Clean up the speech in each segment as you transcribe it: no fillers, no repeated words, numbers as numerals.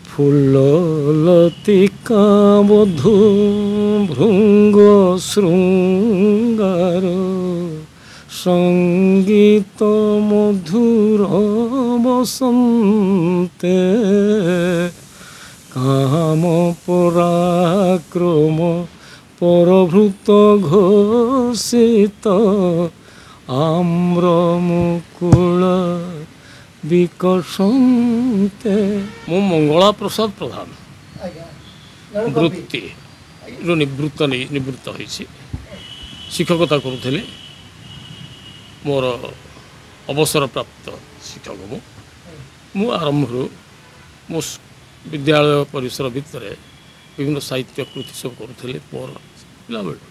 ফুল লতিকা বধূ ভৃঙ্গ শৃঙ্গার সঙ্গীত মধুর বসন্তে কাম পরাক্রম পরভূত ঘোষিত আম্র মুকুল বিকশন্তে। ମୁଁ ମଙ୍ଗଳା ପ୍ରସାଦ ପ୍ରଧାନ ବୃତ୍ତିରୁ ନିବୃତ୍ତ ହୋଇଛି। ଶିକ୍ଷକତା କରୁଥିଲି। ମୋର ଅବସରପ୍ରାପ୍ତ ଶିକ୍ଷକ ମୁଁ ଆରମ୍ଭରୁ ମୋ ବିଦ୍ୟାଳୟ ପରିସର ଭିତରେ ବିଭିନ୍ନ ସାହିତ୍ୟ କୃତି ସବୁ କରୁଥିଲି। ମୋର ପିଲାବେଳୁ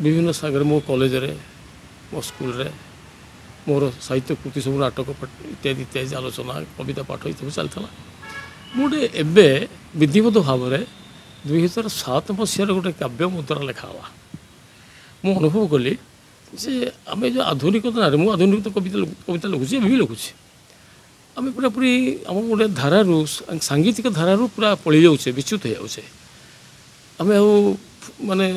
ବିଭିନ୍ନ ସାଙ୍ଗରେ ମୋ କଲେଜରେ ମୋ ସ୍କୁଲରେ ମୋର ସାହିତ୍ୟ କୃତି ସବୁ ନାଟକ ଇତ୍ୟାଦି ଇତ୍ୟାଦି ଆଲୋଚନା କବିତା ପାଠ ଏସବୁ ଚାଲିଥିଲା। ମୁଁ ଗୋଟେ ଏବେ ବିଧିବଦ୍ଧ ଭାବରେ 2007 ମସିହାରେ ଗୋଟେ କାବ୍ୟ ମୋ ଦ୍ୱାରା ଲେଖା ହେଲା। ମୁଁ ଅନୁଭବ କଲି ଯେ ଆମେ ଯେଉଁ ଆଧୁନିକତାରେ ମୁଁ ଆଧୁନିକ କବିତା ଲେଖୁଛି ଏବେ ବି ଲେଖୁଛି। ଆମେ ପୁରାପୁରି ଆମ ଗୋଟେ ଧାରାରୁ ସାଙ୍ଗୀତିକ ଧାରାରୁ ପୁରା ପଳେଇ ଯାଉଛେ, ବିଚ୍ୟୁତ ହେଇଯାଉଛେ। ଆମେ ଆଉ ମାନେ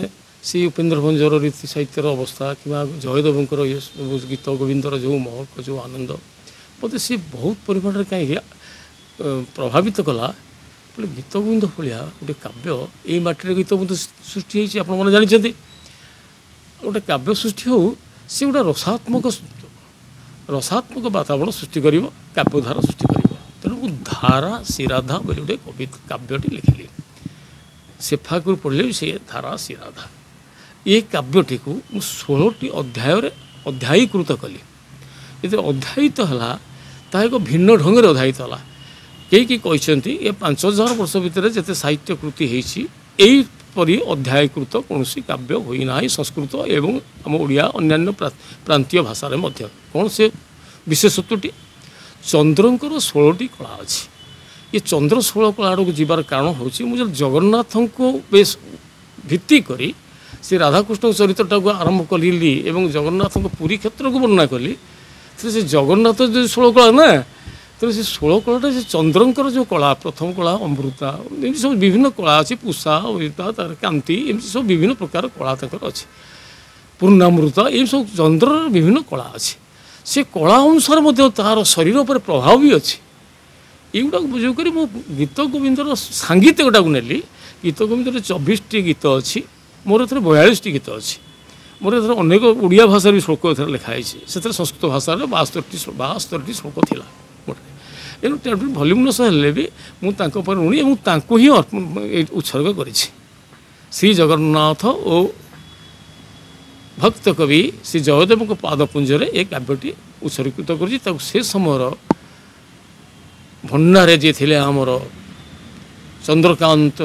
ସେ ଉପେନ୍ଦ୍ର ଭଞ୍ଜର ରୀତି ସାହିତ୍ୟର ଅବସ୍ଥା କିମ୍ବା ଜୟଦେବଙ୍କର ଏ ସବୁ ଗୀତ ଗୋବିନ୍ଦର ଯେଉଁ ମହକ ଯେଉଁ ଆନନ୍ଦ ମୋତେ ସେ ବହୁତ ପରିମାଣରେ କାହିଁକି ପ୍ରଭାବିତ କଲା। ବୋଲେ ଗୀତ ଗୋବିନ୍ଦ ଭଳିଆ ଗୋଟେ କାବ୍ୟ ଏଇ ମାଟିରେ ଗୀତ ଗୋବିନ୍ଦ ସୃଷ୍ଟି ହେଇଛି। ଆପଣମାନେ ଜାଣିଛନ୍ତି ଗୋଟେ କାବ୍ୟ ସୃଷ୍ଟି ହେଉ ସେ ଗୋଟେ ରସାତ୍ମକ ବାତାବରଣ ସୃଷ୍ଟି କରିବ, କାବ୍ୟଧାରା ସୃଷ୍ଟି କରିବ। ତେଣୁ ମୁଁ ଧାରା ଶିରାଧା ବୋଲି ଗୋଟେ କାବ୍ୟଟି ଲେଖିଲି। ସେଫାକରୁ ପଢ଼ିଲେ ସେ ଧାରା ଶିରାଧା। ଏ କାବ୍ୟଟିକୁ ମୁଁ 16ଟି ଅଧ୍ୟାୟରେ ଅଧ୍ୟାୟୀକୃତ କଲି। ଯେତେବେଳେ ଅଧ୍ୟାୟିତ ହେଲା ତାହା ଏକ ଭିନ୍ନ ଢଙ୍ଗରେ ଅଧ୍ୟାୟିତ ହେଲା। କେହି କହିଛନ୍ତି ଏ 5000 ବର୍ଷ ଭିତରେ ଯେତେ ସାହିତ୍ୟ କୃତି ହେଇଛି ଏହିପରି ଅଧ୍ୟାୟୀକୃତ କୌଣସି କାବ୍ୟ ହୋଇନାହିଁ ସଂସ୍କୃତ ଏବଂ ଆମ ଓଡ଼ିଆ ଅନ୍ୟାନ୍ୟ ପ୍ରାନ୍ତୀୟ ଭାଷାରେ ମଧ୍ୟ। କ'ଣ ସେ ବିଶେଷତ୍ୱଟି? ଚନ୍ଦ୍ରଙ୍କର 16ଟି କଳା ଅଛି। ଏ ଚନ୍ଦ୍ର 16 କଳା ଆଡ଼କୁ ଯିବାର କାରଣ ହେଉଛି ମୁଁ ଯଦି ଜଗନ୍ନାଥଙ୍କୁ ବେଶ ଭିତ୍ତି କରି ସେ ରାଧାକୃଷ୍ଣଙ୍କ ଚରିତ୍ରଟାକୁ ଆରମ୍ଭ କଲି ଏବଂ ଜଗନ୍ନାଥଙ୍କ ପୁରୀ କ୍ଷେତ୍ରକୁ ବର୍ଣ୍ଣନା କଲି। ସେ ଜଗନ୍ନାଥ ଯେଉଁ 16 କଳା ନା, ତେଣୁ ସେ 16 କଳାଟା ସେ ଚନ୍ଦ୍ରଙ୍କର ଯେଉଁ କଳା, ପ୍ରଥମ କଳା ଅମୃତା, ଏମିତି ସବୁ ବିଭିନ୍ନ କଳା ଅଛି। ପୂଷା ଅମୃତା ତାର କାନ୍ତି ଏମିତି ସବୁ ବିଭିନ୍ନ ପ୍ରକାର କଳା ତାଙ୍କର ଅଛି। ପୂର୍ଣ୍ଣାମୃତ ଏମିତି ସବୁ ଚନ୍ଦ୍ରର ବିଭିନ୍ନ କଳା ଅଛି। ସେ କଳା ଅନୁସାରେ ମଧ୍ୟ ତାହାର ଶରୀର ଉପରେ ପ୍ରଭାବ ବି ଅଛି। ଏଗୁଡ଼ାକୁ ବୁଝ କରି ମୁଁ ଗୀତ ଗୋବିନ୍ଦର ସାଙ୍ଗୀତିକଟାକୁ ନେଲି। ଗୀତ ଗୋବିନ୍ଦରେ 24ଟି ଗୀତ ଅଛି, ମୋର ଏଥିରେ 42ଟି ଗୀତ ଅଛି। ମୋର ଏଥିରେ ଅନେକ ଓଡ଼ିଆ ଭାଷାରେ ବି ଶ୍ଲୋକ ଏଥିରେ ଲେଖା ହେଇଛି। ସେଥିରେ ସଂସ୍କୃତ ଭାଷାରେ 72ଟି ଶ୍ଲୋକ ଥିଲା। ଏଣୁ ଭଲ୍ୟୁମିନସ୍ ହେଲେ ବି ମୁଁ ତାଙ୍କ ଉପରେ ଋଣୀ ଏବଂ ତାଙ୍କୁ ହିଁ ଉତ୍ସର୍ଗ କରିଛି। ଶ୍ରୀ ଜଗନ୍ନାଥ ଓ ଭକ୍ତ କବି ଶ୍ରୀ ଜୟଦେବଙ୍କ ପାଦପୁଞ୍ଜରେ ଏ କାବ୍ୟଟି ଉତ୍ସର୍ଗୀକୃତ କରିଛି। ତାକୁ ସେ ସମୟର ଭଣ୍ଡାରେ ଯିଏ ଥିଲେ ଆମର ଚନ୍ଦ୍ରକାନ୍ତ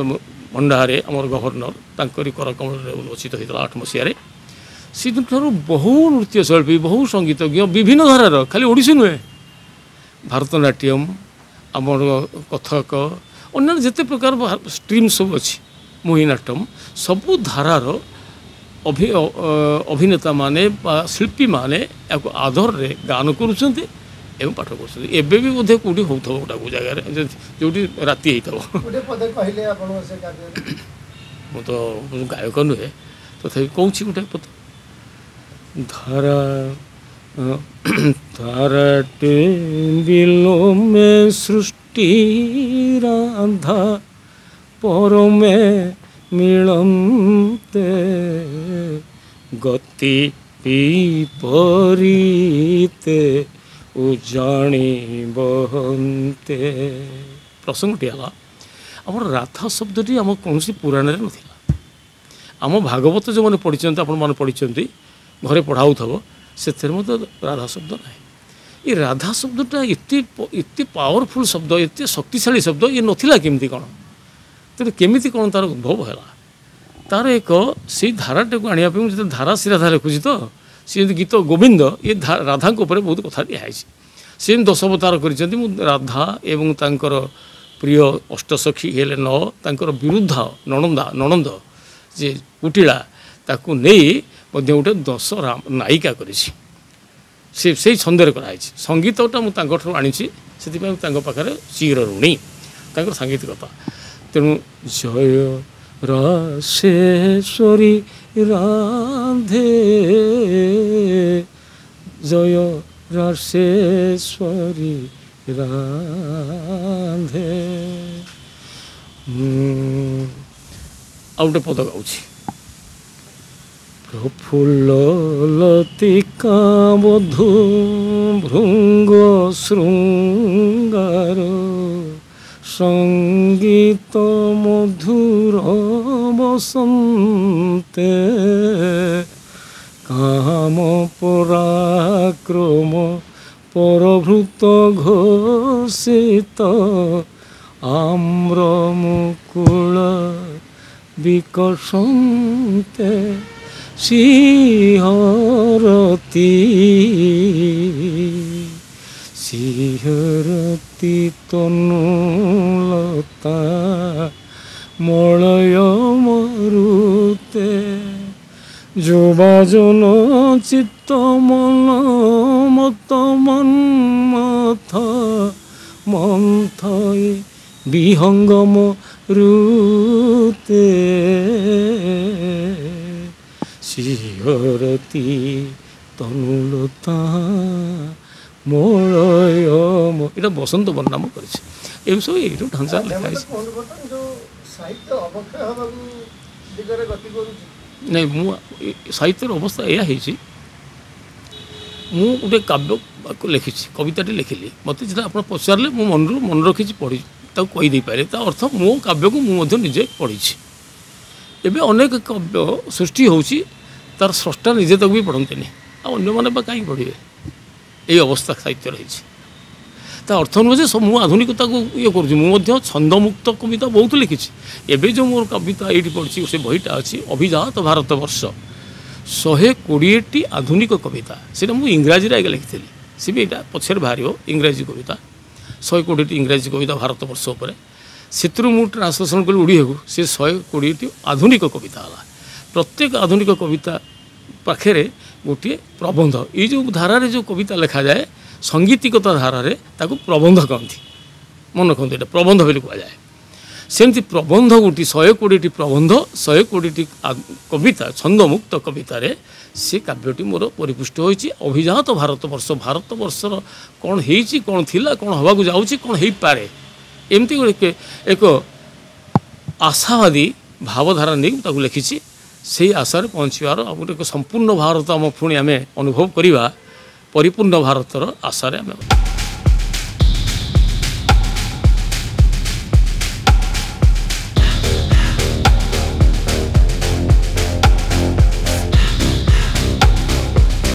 ଭଣ୍ଡାରେ ଆମର ଗଭର୍ଣ୍ଣର, ତାଙ୍କରି କରକମଳରେ ଉନ୍ମୋଚିତ ହୋଇଥିଲା 8 ମସିହାରେ। ସେଦିନଠାରୁ ବହୁ ନୃତ୍ୟଶିଳ୍ପୀ, ବହୁ ସଙ୍ଗୀତଜ୍ଞ ବିଭିନ୍ନ ଧାରାର, ଖାଲି ଓଡ଼ିଶୀ ନୁହେଁ, ଭାରତନାଟ୍ୟମ୍, ଆମର କଥକ, ଅନ୍ୟାନ୍ୟ ଯେତେ ପ୍ରକାର ଷ୍ଟ୍ରିମ୍ ସବୁ ଅଛି, ମୋହିନାଟ୍ୟମ୍, ସବୁ ଧାରାର ଅଭିନେତାମାନେ ବା ଶିଳ୍ପୀମାନେ ଏହାକୁ ଆଦରରେ ଗାନ କରୁଛନ୍ତି ଏବଂ ପାଠ କରୁଛନ୍ତି। ଏବେ ବି ବୋଧେ କେଉଁଠି ହେଉଥିବ ଗୋଟା କେଉଁ ଜାଗାରେ ଯେଉଁଠି ରାତି ହେଇଥିବ। ମୁଁ ତ ଗାୟକ ନୁହେଁ, ତଥାପି କହୁଛି ଗୋଟେ ପଦ। ଧାରାଟେ ବିଲୋମେ ସୃଷ୍ଟି ରାଧା ପରମେ ମିଳନ୍ତେ ଗତି ବିପରୀତେ ଉଜାଣି ବହନ୍ତେ। ପ୍ରସଙ୍ଗଟି ହେଲା ଆମର ରାଧା ଶବ୍ଦଟି ଆମ କୌଣସି ପୁରାଣରେ ନଥିଲା। ଆମ ଭାଗବତ ଯେଉଁମାନେ ପଢ଼ିଛନ୍ତି, ଆପଣମାନେ ପଢ଼ିଛନ୍ତି, ଘରେ ପଢ଼ାଉଥିବ, ସେଥିରେ ମଧ୍ୟ ରାଧା ଶବ୍ଦ ନାହିଁ। ଏ ରାଧା ଶବ୍ଦଟା ଏତେ ପାୱାରଫୁଲ୍ ଶବ୍ଦ, ଏତେ ଶକ୍ତିଶାଳୀ ଶବ୍ଦ ଇଏ ନଥିଲା କେମିତି କ'ଣ? ତେଣୁ କେମିତି କ'ଣ ତା'ର ଉଦ୍ଭବ ହେଲା? ତା'ର ଏକ ସେଇ ଧାରାଟାକୁ ଆଣିବା ପାଇଁ ମୁଁ ଯେତେବେଳେ ଧାରା ଶିରାଧା ଲେଖୁଛି ତ, ସେ ଯେମିତି ଗୀତ ଗୋବିନ୍ଦ ଏ ରାଧାଙ୍କ ଉପରେ ବହୁତ କଥା ଦିଆହେଇଛି। ସେ ଦଶାବତାର କରିଛନ୍ତି। ମୁଁ ରାଧା ଏବଂ ତାଙ୍କର ପ୍ରିୟ ଅଷ୍ଟସଖୀ ହେଲେ ତାଙ୍କର ବିରୁଦ୍ଧ ନଣନ୍ଦ ଯେ କୁଟିଳା, ତାକୁ ନେଇ ମଧ୍ୟ ଗୋଟେ 10 ନାୟିକା କରିଛି। ସେଇ ଛନ୍ଦରେ କରାହେଇଛି। ସଙ୍ଗୀତଟା ମୁଁ ତାଙ୍କଠାରୁ ଆଣିଛି, ସେଥିପାଇଁ ତାଙ୍କ ପାଖରେ ଚିର ଋଣୀ। ତାଙ୍କର ସାଙ୍ଗୀତିକତା। ତେଣୁ ଜୟ ରାଶେଶ୍ୱରୀ ରାଧେ, ଜୟ ରାଶେଶ୍ୱରୀ ରାଧେ। ଆଉ ଗୋଟେ ପଦ ଗାଉଛି। ପ୍ରଫୁଲ୍ଲ ଲତିକା ବଧୂ ଭୃଙ୍ଗ ଶୃଙ୍ଗାର, ସଙ୍ଗୀତ ମଧୁର ବସନ୍ତେ, କାମ ପରାକ୍ରମ ପରଭୃତ ଘୋଷିତ, ଆମ୍ର ମୁକୁଳ ବିକଶନ୍ତେ, ଶିହରତି ଶିହରତି ତନୁଲତା, ମଳୟ ମରୁତେ, ଯୋବାଜନ ଚିତ୍ତ ମନ ମତ ମନ୍ମଥ, ମନ୍ଥଇ ବିହଙ୍ଗମ ରୁତେ, ଶିହରତି ତନୁଲତା ମଳୟମ। এটা বসন্ত বর্ণাম করেছে। এমনি সব এইটু ঢাঞ্চা লেখা হয়েছে। ନାଇଁ ମୁଁ ସାହିତ୍ୟର ଅବସ୍ଥା ଏଇଆ ହେଇଛି, ମୁଁ ଗୋଟେ କାବ୍ୟ ଲେଖିଛି, କବିତାଟି ଲେଖିଲି, ମୋତେ ଯେତେବେଳେ ଆପଣ ପଚାରିଲେ ମୁଁ ମନେ ରଖିଛି, ପଢ଼ି ତାକୁ କହିଦେଇପାରିଲେ। ତା ଅର୍ଥ ମୋ କାବ୍ୟକୁ ମୁଁ ମଧ୍ୟ ନିଜେ ପଢ଼ିଛି। ଏବେ ଅନେକ କାବ୍ୟ ସୃଷ୍ଟି ହେଉଛି, ତାର ସ୍ରଷ୍ଟା ନିଜେ ତାକୁ ବି ପଢ଼ନ୍ତିନି, ଆଉ ଅନ୍ୟମାନେ ବା କାହିଁକି ପଢ଼ିବେ? ଏଇ ଅବସ୍ଥା ସାହିତ୍ୟର ହେଇଛି। ତା ଅର୍ଥ ନୁହେଁ ଯେ ମୁଁ ଆଧୁନିକତାକୁ ଇଏ କରୁଛି। ମୁଁ ମଧ୍ୟ ଛନ୍ଦମୁକ୍ତ କବିତା ବହୁତ ଲେଖିଛି। ଏବେ ଯେଉଁ ମୋର କବିତା ଏଇଠି ପଢ଼ିଛି, ସେ ବହିଟା ଅଛି ଅଭିଜାତ ଭାରତବର୍ଷ, 120ଟି ଆଧୁନିକ କବିତା। ସେଇଟା ମୁଁ ଇଂରାଜୀରେ ଆଗେ ଲେଖିଥିଲି, ସେ ବି ଏଇଟା ପଛରେ ବାହାରିବ ଇଂରାଜୀ କବିତା। 120ଟି ଇଂରାଜୀ କବିତା ଭାରତବର୍ଷ ଉପରେ, ସେଥିରୁ ମୁଁ ଟ୍ରାନ୍ସଲେସନ୍ କଲି ଓଡ଼ିଆକୁ, ସେ 120ଟି ଆଧୁନିକ କବିତା ହେଲା। ପ୍ରତ୍ୟେକ ଆଧୁନିକ କବିତା ପାଖରେ ଗୋଟିଏ ପ୍ରବନ୍ଧ। ଏଇ ଯେଉଁ ଧାରାରେ ଯେଉଁ କବିତା ଲେଖାଯାଏ, ସଙ୍ଗୀତିକତା ଧାରାରେ ତାକୁ ପ୍ରବନ୍ଧ କହନ୍ତି। ମନେ ରଖନ୍ତୁ, ଏଇଟା ପ୍ରବନ୍ଧ ବୋଲି କୁହାଯାଏ। ସେମିତି ପ୍ରବନ୍ଧ ଗୋଟି 120ଟି ପ୍ରବନ୍ଧ, 120ଟି କବିତା, ଛନ୍ଦମୁକ୍ତ କବିତାରେ ସେ କାବ୍ୟଟି ମୋର ପରିପୁଷ୍ଟ ହୋଇଛି। ଅଭିଜାତ ଭାରତବର୍ଷ, ଭାରତବର୍ଷର କ'ଣ ହେଇଛି, କ'ଣ ଥିଲା, କ'ଣ ହେବାକୁ ଯାଉଛି, କ'ଣ ହେଇପାରେ, ଏମିତି ଏକ ଆଶାବାଦୀ ଭାବଧାରା ନେଇ ମୁଁ ତାକୁ ଲେଖିଛି। ସେଇ ଆଶାରେ ପହଞ୍ଚିବାର ଆଉ ଗୋଟେ ସମ୍ପୂର୍ଣ୍ଣ ଭାରତ ଆମ ପୁଣି ଆମେ ଅନୁଭବ କରିବା, ପରିପୂର୍ଣ୍ଣ ଭାରତର ଆଶାରେ ଆମେ